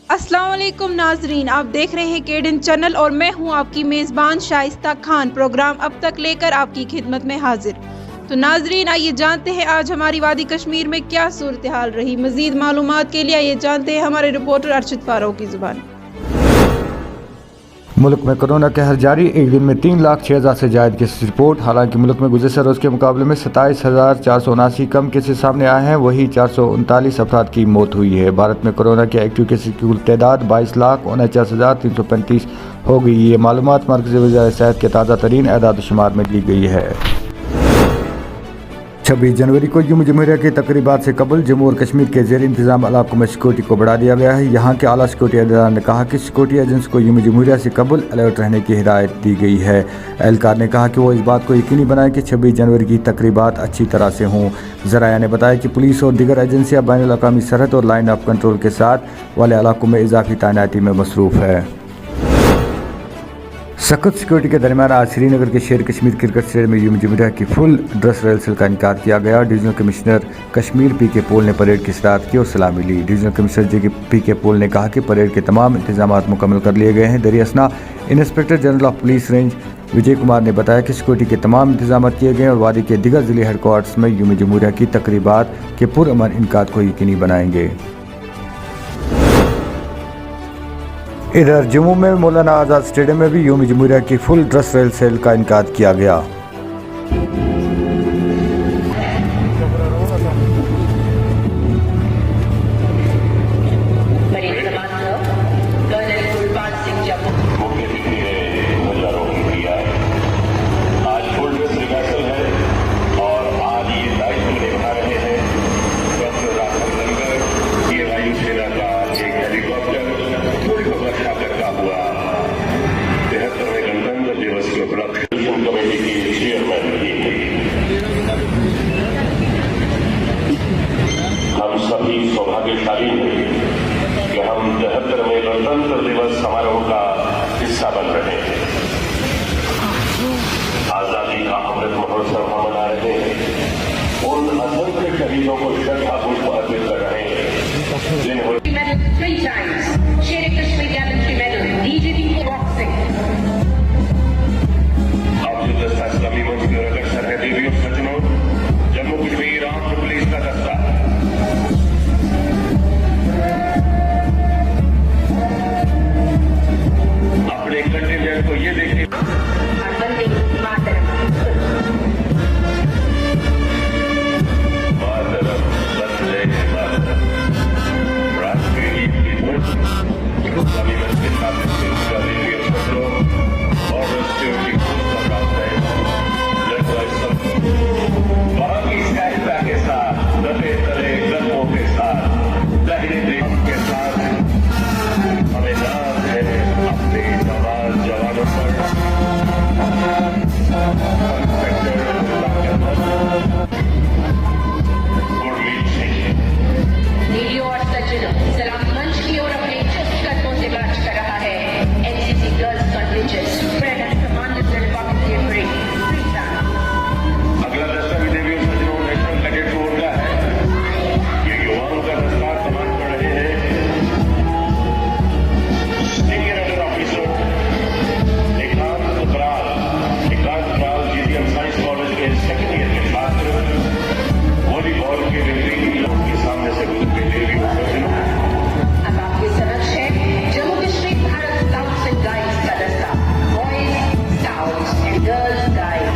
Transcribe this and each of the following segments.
अस्सलाम वालेकुम नाजरीन, आप देख रहे हैं केडन चैनल और मैं हूं आपकी मेज़बान शाइस्ता खान। प्रोग्राम अब तक लेकर आपकी खिदमत में हाजिर। तो नाजरीन, आइए जानते हैं आज हमारी वादी कश्मीर में क्या सूरत हाल रही। मजीद मालूमात के लिए आइए जानते हैं हमारे रिपोर्टर अरशद फारूक की जुबान। मुल्क में कोरोना कहर जारी, एक दिन में 3,06,000 से ज़ायद केसेस रिपोर्ट। हालांकि मुल्क में गुज़श्ता रोज़ के मुकाबले में 27,479 कम केसेस सामने आए हैं। वही 439 अफराद की मौत हुई है। भारत में कोरोना के एक्टिव केसेस की कुल तादाद 22,49,335 हो गई। ये मालूमात मरकज़ी वज़ारत सेहत के ताज़ा तरीन एदाद शुमार में दी गई है। 26 जनवरी को यौम जमहूरिया की तकरीबात से कबल जम्मू और कश्मीर के ज़ेर इंतज़ाम इलाकों में सिक्योरिटी को बढ़ा दिया गया है। यहाँ के आला सिक्योरिटी अहदेदार ने कहा कि सिक्योरिटी एजेंट्स को यौम जमहूरिया से कबल अलर्ट रहने की हिदायत दी गई है। एहलकार ने कहा कि वो इस बात को यकीनी बनाएं कि 26 जनवरी की तकरीबात अच्छी तरह से हों। ज़राया ने बताया कि पुलिस और दीगर एजेंसियाँ बैनुल अक़वामी सरहद और लाइन ऑफ कंट्रोल के साथ वाले इलाकों में इजाफी तैनाती में मसरूफ़ है। सख्त सिक्योरिटी के दरमियान आज श्रीनगर के शेर कश्मीर क्रिकेट स्टेडियम में यौम जमहूरिया की फुल ड्रेस रिहर्सल का इनकार किया गया। Divisional commissioner Kashmir P K. Pole ने परेड की सदारत की और सलामी ली। Divisional commissioner P K. पोल ने कहा कि परेड के तमाम इंतजाम मुकम्मल कर लिए गए हैं। दरियासना inspector general of police range Vijay Kumar ने बताया कि सिक्योरिटी के तमाम इंतजाम किए गए और वादी के दिगर जिले हेडक्वार्टर्स में यौम जमहूरिया की तकरीबात के पुरअमन इनकाद को यकीनी बनाएंगे। इधर जम्मू में मौलाना आज़ाद स्टेडियम में भी यौम जमहूरिया की फुल ड्रेस रिहर्सल का इनकाद किया गया। सभी सौभाग्यशाली हैं कि हम 73वें गणतंत्र दिवस समारोह का हिस्सा बन रहे हैं। आजादी का अमृत महोत्सव हम मना रहे हैं। उन असंख्य शहीदों को श्रद्धापुष्प अर्पित कर रहे हैं जिन्होंने इस्लामी मंच के अग्रसर है। देवियों सज्जनों, जम्मू कश्मीर आर्म्ड पुलिस का दस्ता अपने कंटिजेंट को ये देखने राष्ट्रीय गीत की धुन इस्लामी मंच के साथ और सिक्योरिटी फोर्स का काम है। वहां की सहायता के साथ दबे तले कदमों के साथ दाहिने देश के साथ हमें नाज है अपने जवानों पर। गुरमीत सिंह वीडियो और सज्जनों, सलामी मंच की ओर अपने चुस्त कदमों से मार्च कर रहा है NCC girls contingent spread and commanded Republic parade. अगला दस्ता भी देवियों सज्जनों नेशनल कैडेट कोर का है। ये युवाओं का दस्तार सम्मान कर रहे हैं सीनियर अंडर ऑफिसर एकांत बराल जीजीएम साइंस कॉलेज के सेकेंड ईयर के छात्र वॉलीबॉल के बेहतरीन खिलाड़ियों के सामने से गुजरे देवियों सज्जनों। अब आपके समक्ष है Jammu Kashmir Bharat scouts and guides का दस्ता, boys scouts and girls guides.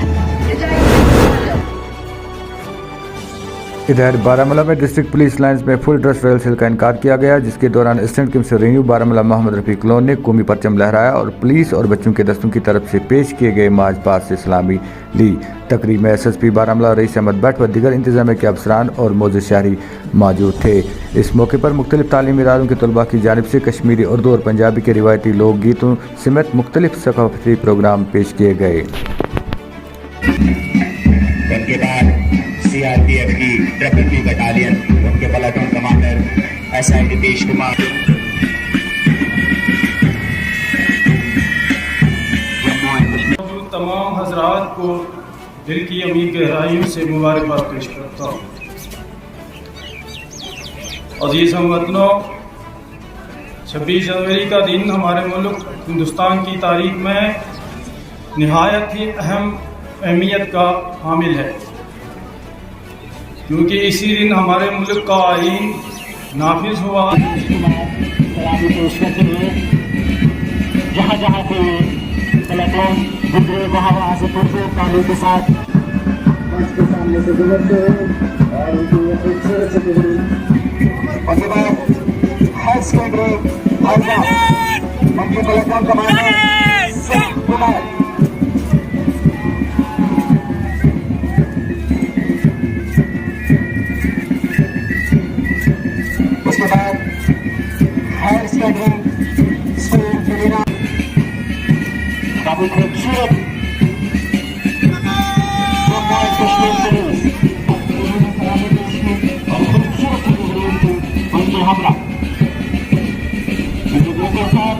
इधर बारामूला में डिस्ट्रिक्ट पुलिस लाइन्स में फुल ड्रेस रिहर्सल का इनकार किया गया, जिसके दौरान assistant commissioner revenue Baramulla Mohammad Rafiq Lone ने कौमी परचम लहराया और पुलिस और बच्चों के दस्तों की तरफ से पेश किए गए मार्च पास्ट से सलामी ली। तकरीब में SSP बारामूला रईस अहमद भट्ट व दीगर इंतजामिया के अफसरान और मौजूद शहरी मौजूद थे। इस मौके पर मुख्तलिफ तालीमी इदारों के तलबा की जानिब से कश्मीरी, उर्दू और पंजाबी के रिवायती लोकगीतों समेत मुख्तलिफ सकाफती प्रोग्राम पेश किए गए। CRPF की ट्रिपल P बटालियन, उनके platoon commander SI Nitish Kumar. तमाम हजरात को दिल की अमीर गहराइयों से मुबारकबाद पेश करता हूँ। अजीज हमवतनों, 26 जनवरी का दिन हमारे मुल्क हिंदुस्तान की तारीख में निहायत ही अहम अहमियत का हामिल है, क्योंकि इसी दिन हमारे मुल्क का आईन नाफिज हुआ। जहाँ जहाँ से कलेक्टर गुजरे वहाँ से पुरजोर ताली के साथ मंच के सामने से गुजरते हैं और उनकी खूबसूरत से गुजरी उसके बाद हाई सेकेंडरी उनके कलेक्टर कमांडर सिंह कुमार उसके बाद हायर सेकेंडरी स्कूल फिलिना काफी खूबसूरत कश्मीर पुलिस और खूबसूरत उनके हमरा के साथ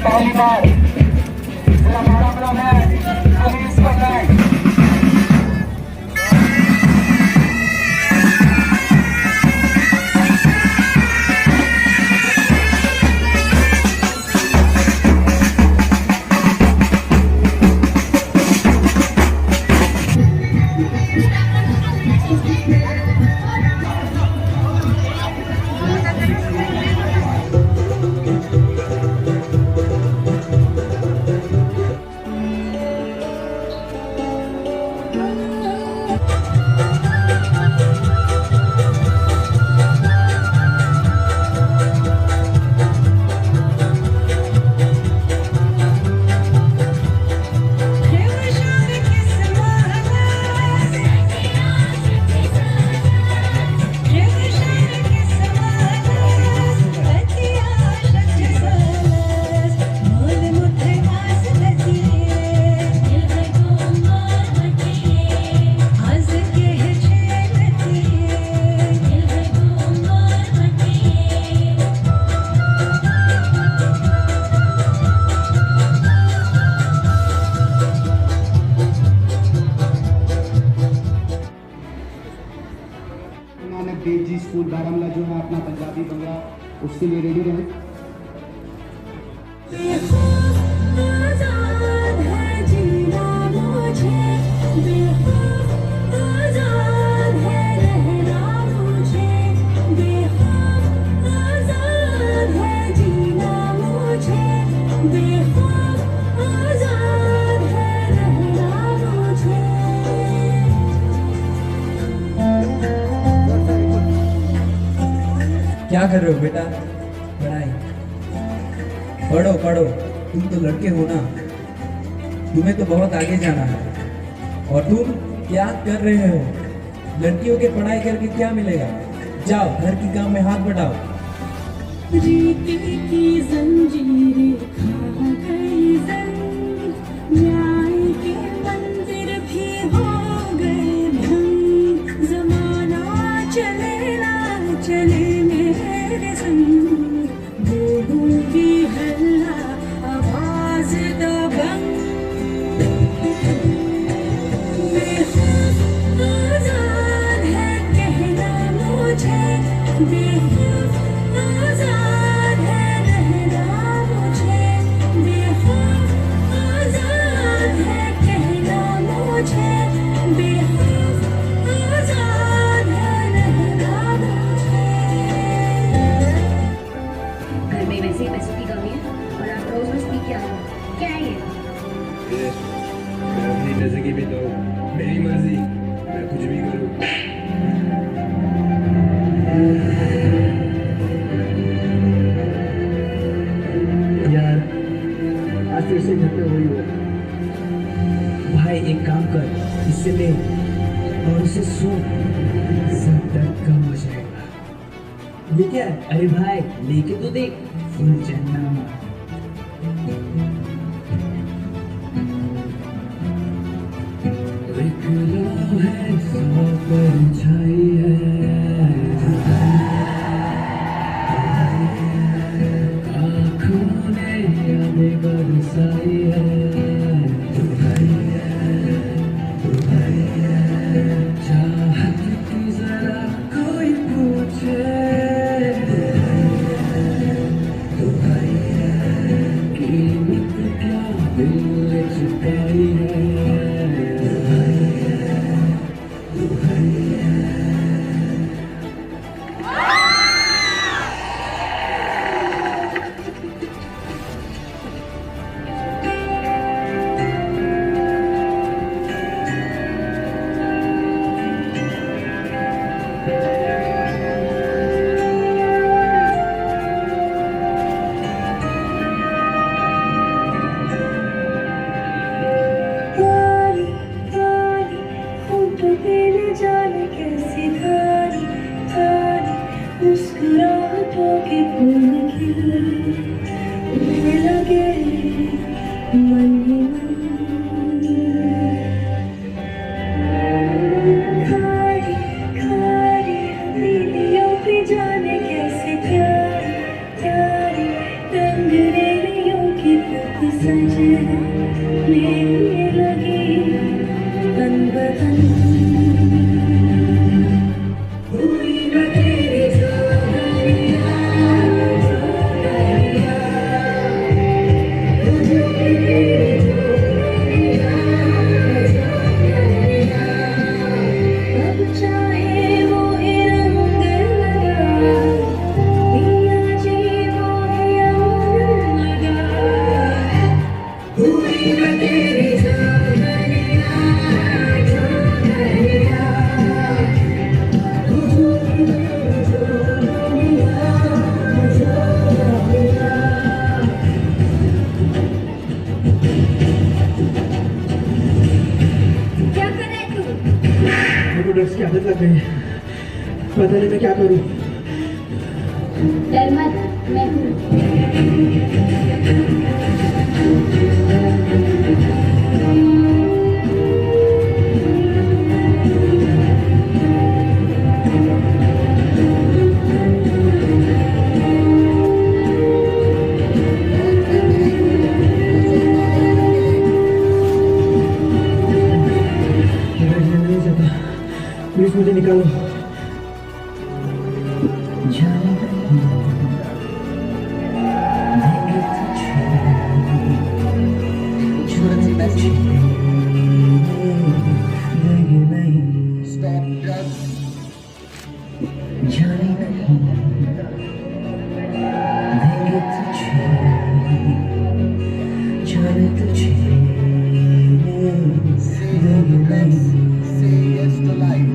पहली बार जिला बारामूला में पुलिस का बैंक देवजी स्कूल बारामूला जो है अपना पंजाबी बंगला उसके लिए रेडी रहे। क्या कर रहे हो बेटा? पढ़ाई पढ़ो पढ़ो, तुम तो लड़के हो ना, तुम्हें तो बहुत आगे जाना है। और तुम क्या कर रहे हो? लड़कियों के पढ़ाई करके क्या मिलेगा? जाओ घर की काम में हाथ बढ़ाओ। रीति की जंजीरें खा गई जंग, न्याय के मंदिर भी हो गए भंग, जमाना चले ना चले मेरे संग, बोलूंगी हल्ला आवाज दबंग, बेखौफ आजाद है कहना मुझे, बेखौफ आजाद है रहना मुझे, बेखौफ आजाद है कहना मुझे, बेखौफ आजाद है रहना मुझे। घर में वैसे ही पैसों की कमी है और आप रोज रोज पी के आ रहे हो, क्या है ये? मैं अपनी जिंदगी में तो मेरी मर्जी, मैं कुछ भी करूँ। यार आज फिर से घर पे हुई हो भाई, एक काम कर, इससे ले और उसे सो, सब दर्द कम हो जाएगा। ये क्या? अरे भाई लेके तो देख, फुल जहन्नम। एक लो है सौ परछाई है, आँखों ने यादें बरसाई है, चाहत की जरा कोई पूछे, कीमत क्या दिल ने चुकाई है। जाने कैसी धारी धारी मुस्कुराहटों के फूल खिलने लगे मन ही मन। खारी खारी हथेलियों पे जाने कैसे प्यारी प्यारी रंग रेलियों की तक सजने लगी तन बदन। ड्रग्स की आदत लग गई है, पता नहीं मैं क्या करूं। डर मत, मैं हूं। प्लीज मुझे निकालो। Say yes to life.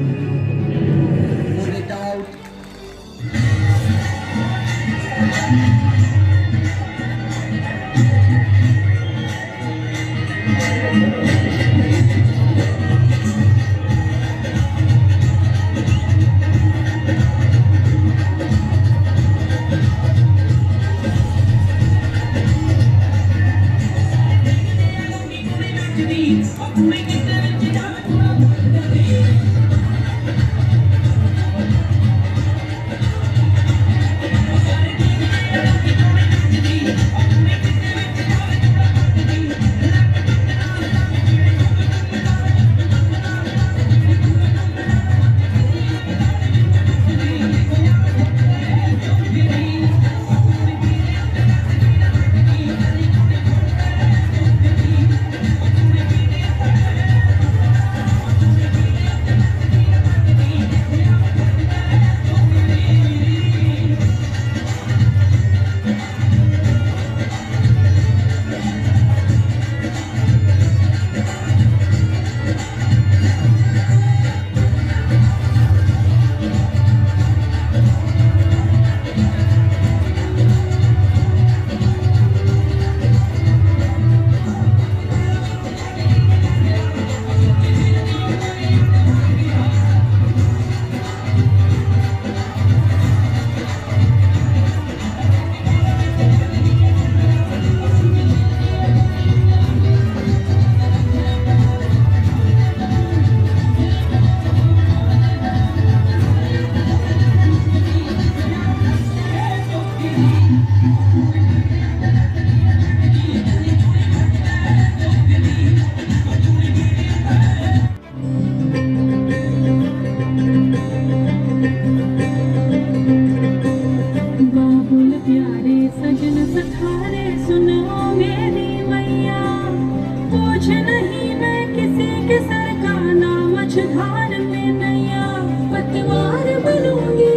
मझधार में नैया पतवार बनूंगी,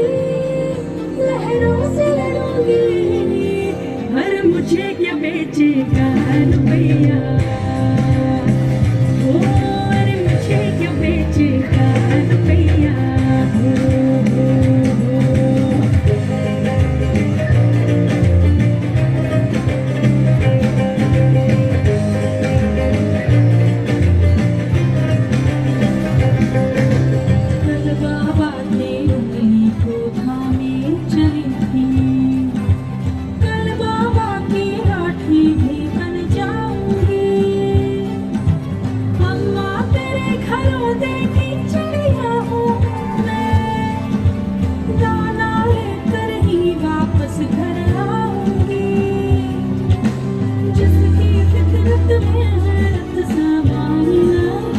लहरों से लड़ूंगी। हर मुझे क्या बेचेगा रुपया, ओ अरे मुझे क्या बेचेगा रुपया। कल बाबा ने उंगली को थामे चली थी, कल बाबा की लाठी भी बन जाऊंगी। अम्मा तेरे घरों देखी चिड़िया हूँ मैं, दाना लेकर ही वापस घर आऊंगी। जिसकी फितरत में है रत समाई नहीं,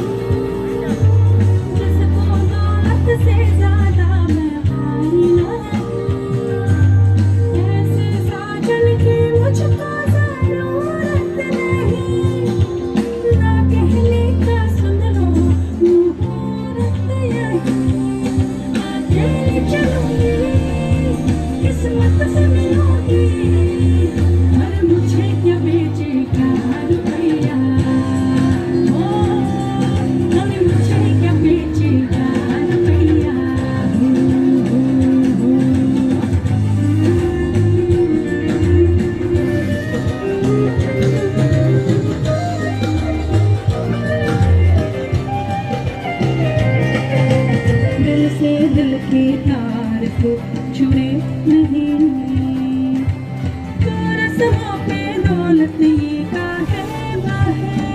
जिसको दौलत से ज्यादा मैं पाई नहीं। ऐसे साजन की मुझको जरूरत नहीं, ना कहने का सुन लो मुहूर्त यही। अकेली चलूंगी किस्मत से मिलूंगी, और मुझे क्या बेचेगा रुपया। ओ अरे मुझे क्या बेचेगा रुपया। दिल से दिल के तार को छुड़े नहीं, तो रस्मों पे दौलत ये काहे बाहे।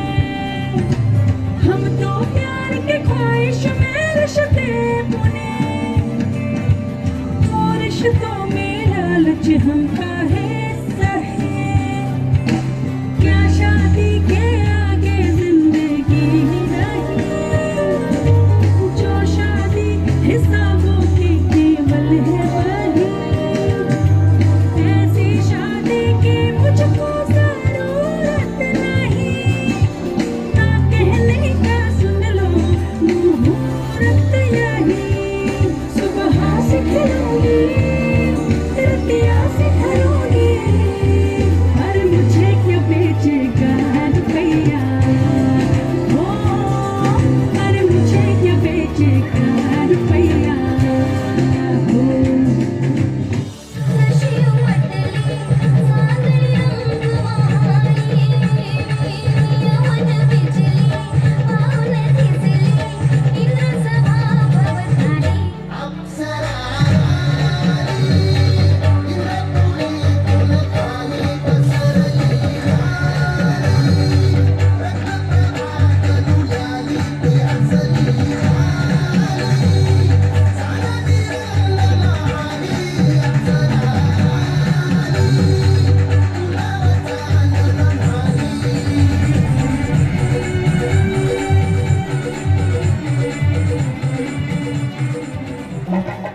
हम तो प्यार के ख्वाहिश में रिश्ते बुने, और रिश्तों में लालच हम काहे सहे। क्या शादी के आगे जिंदगी नहीं, जो शादी हिसाबों की केवल है वही। ऐसी शादी की मुझको जरूरत नहीं, ना कहने का सुन लो मुहूर्त यही। सुबह से खिलूंगी, रतिया से खरूंगी, और मुझे क्या बेचेगा रुपया। ओ अरे मुझे क्या बेचेगा रुपया।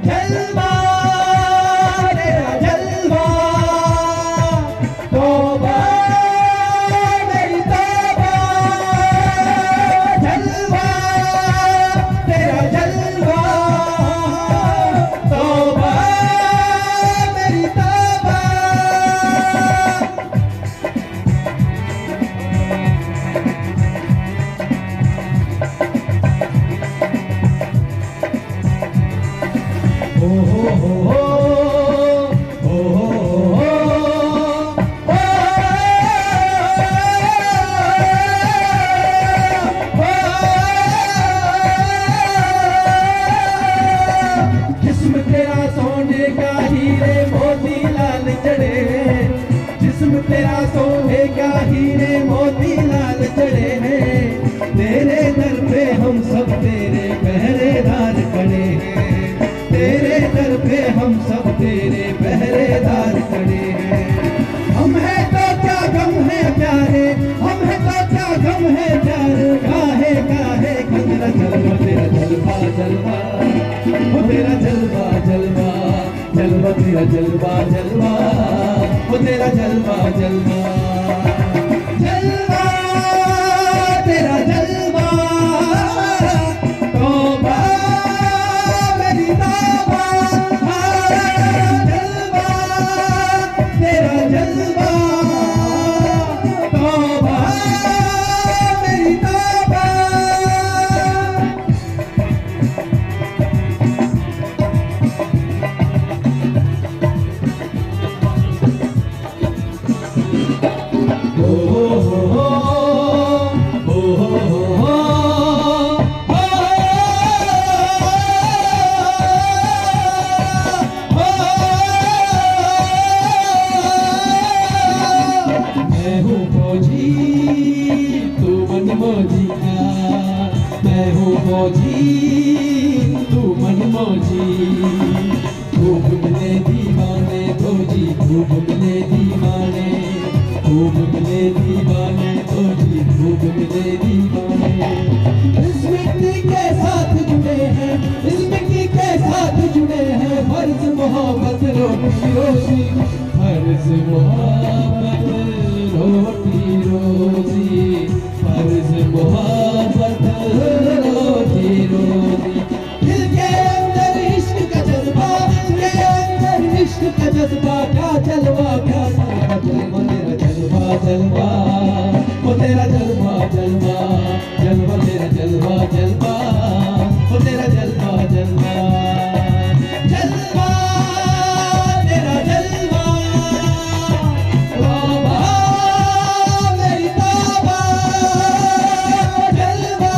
जलवा तेरा जलवा, तौबा मेरी तौबा। जलवा तेरा जलवा, तौबा मेरी तौबा। जिस्म तेरा सोने का हीरे मोती लाल चढ़े, जिस्म तेरा सोने का हीरे मोती लाल चढ़े हैं। तेरे दर पे हम सब तेरे पहरेदार खड़े हैं, तेरे दर पे हम सब तेरे पहरेदार खड़े हैं। हम है तो क्या गम है प्यारे, हम है तो क्या गम है प्यारे। काहे काहे कंगना जलवा तेरा जलवा जलवा, वो तेरा जलवा जलवा जलवा, तेरा जलवा जलवा, वो तेरा जलवा जलवा। जलवा तेरा जलवा, मौजी तू मन मौजी, खूब मिले दीवाने तो जी, खूब मिले दीवाने, खूब मिले दीवाने तो जी, खूब मिले दीवाने। इस मिट्टी के साथ जुड़े हैं, इस मिट्टी के साथ जुड़े हैं, फर्ज मोहब्बत रोटी रोजी, फर्ज मोहब्बत रोटी रोजी, फर्ज मोहब्बत रोटी रोजी। दिल के अंदर इश्क का जज्बा, दिल के अंदर इश्क का जज्बा, क्या जलवा क्या जलवा, तेरा जलवा जलवा, वो तेरा जलवा जलवा, जलवा तेरा जलवा जलवा, वो तेरा जलवा जलवा, जलवा तेरा जलवा, तौबा मेरी तौबा, जलवा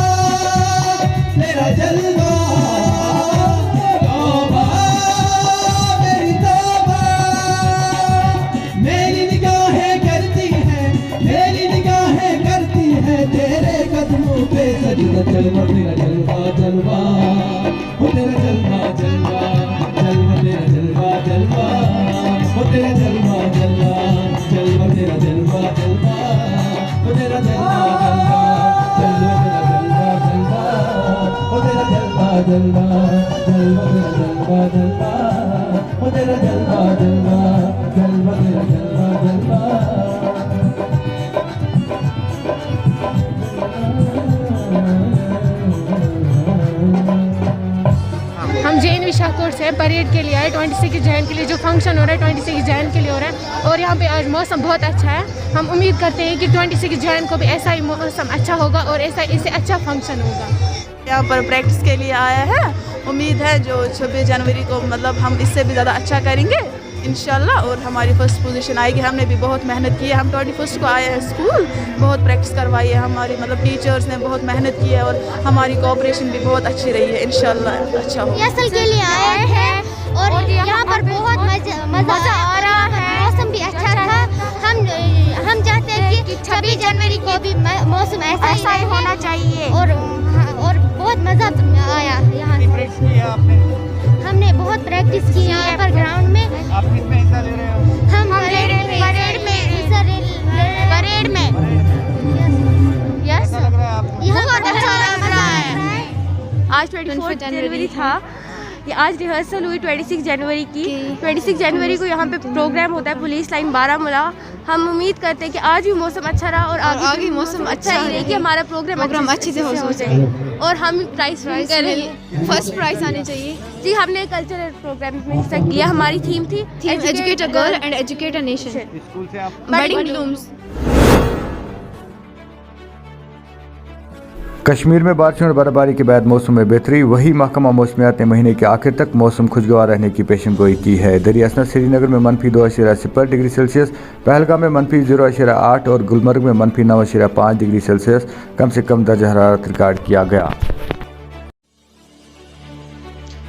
तेरा जलवा, तौबा मेरी तौबा। मेरी निगाहें करती हैं, मेरी निगाहें करती हैं तेरे कदमों पे सजदा, जलवा तेरा जलवा जलवा, वो तेरा जलवा जलवा, जलवा तेरा जलवा जलवा, वो तेरा जलवा जलवा, जलवा तेरा जलवा जलवा, वो तेरा जलवा जलवा, जलवा तेरा जलवा जलवा, वो तेरा जलवा जलवा, जलवा तेरा जलवा जलवा, वो तेरा जलवा जलवा, जलवा तेरा जलवा जलवा। हम JNV शाहकोट से परेड के लिए आए 26 जैन के लिए, जो फंक्शन हो रहा है 26 जैन के लिए हो रहा है, और यहाँ पे आज मौसम बहुत अच्छा है। हम उम्मीद करते हैं कि 26 जैन को भी ऐसा ही मौसम अच्छा होगा और ऐसा इससे अच्छा फंक्शन होगा। यहाँ पर प्रैक्टिस के लिए आया है, उम्मीद है जो 26 जनवरी को मतलब हम इससे भी ज़्यादा अच्छा करेंगे इंशाल्लाह, और हमारी फर्स्ट पोजीशन आएगी। हमने भी बहुत मेहनत की है, हम 21 को आए हैं स्कूल, बहुत प्रैक्टिस करवाई है हमारी, मतलब टीचर्स ने बहुत मेहनत की है और हमारी कोऑपरेशन भी बहुत अच्छी रही है, इंशाल्लाह अच्छा होगा। रिहर्सल के लिए आए हैं और यहाँ पर बहुत मज़ा आ रहा है, मौसम भी अच्छा था। हम चाहते हैं कि 26 जनवरी को भी मौसम ऐसा ही होना चाहिए, और बहुत मज़ा आया यहाँ से। हमने बहुत प्रैक्टिस की यहाँ पर ग्राउंड में। आप किसमें हिस्सा ले रहे हो? हम परेड में यस, यहाँ बहुत अच्छा लग रहा है। आज 24 जनवरी था, ये आज रिहर्सल हुई 26 जनवरी की। 26 जनवरी को यहाँ पे प्रोग्राम होता है पुलिस लाइन बारामूला। हम उम्मीद करते हैं कि आज भी मौसम अच्छा रहा और आगे मौसम अच्छा ही रहे कि हमारा प्रोग्राम अच्छे से हो जाए और हम प्राइस करें, फर्स्ट प्राइज आने चाहिए। जी, हमने कल्चरल प्रोग्राम में हिस्सा किया। हमारी थीम थी educate a girl and educate a nation. School से आप बडिंग ब्लूम्स। कश्मीर में बारिशों और बर्फबारी के बाद मौसम में बेहतरी, वही महकमा मौसमियात ने महीने के आखिर तक मौसम खुशगवार रहने की पेशेनगोई की है। दरियासना श्रीनगर में -2.0 डिग्री सेल्सियस, पहलगाम में -0.8 और गुलमर्ग में -9.5 डिग्री सेल्सियस कम से कम दर्जा हरारत रिकॉर्ड किया गया।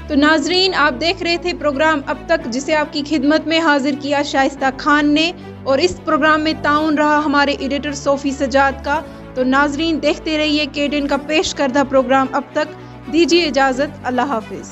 तो नाजरीन, आप देख रहे थे प्रोग्राम अब तक, जिसे आपकी खिदमत में हाजिर किया शाइस्ता खान ने, और इस प्रोग्राम में ताउन रहा हमारे एडिटर सोफी सजाद का। तो नाजरीन, देखते रहिए KTN का पेश करदा प्रोग्राम अब तक। दीजिए इजाज़त, अल्लाह हाफिज़।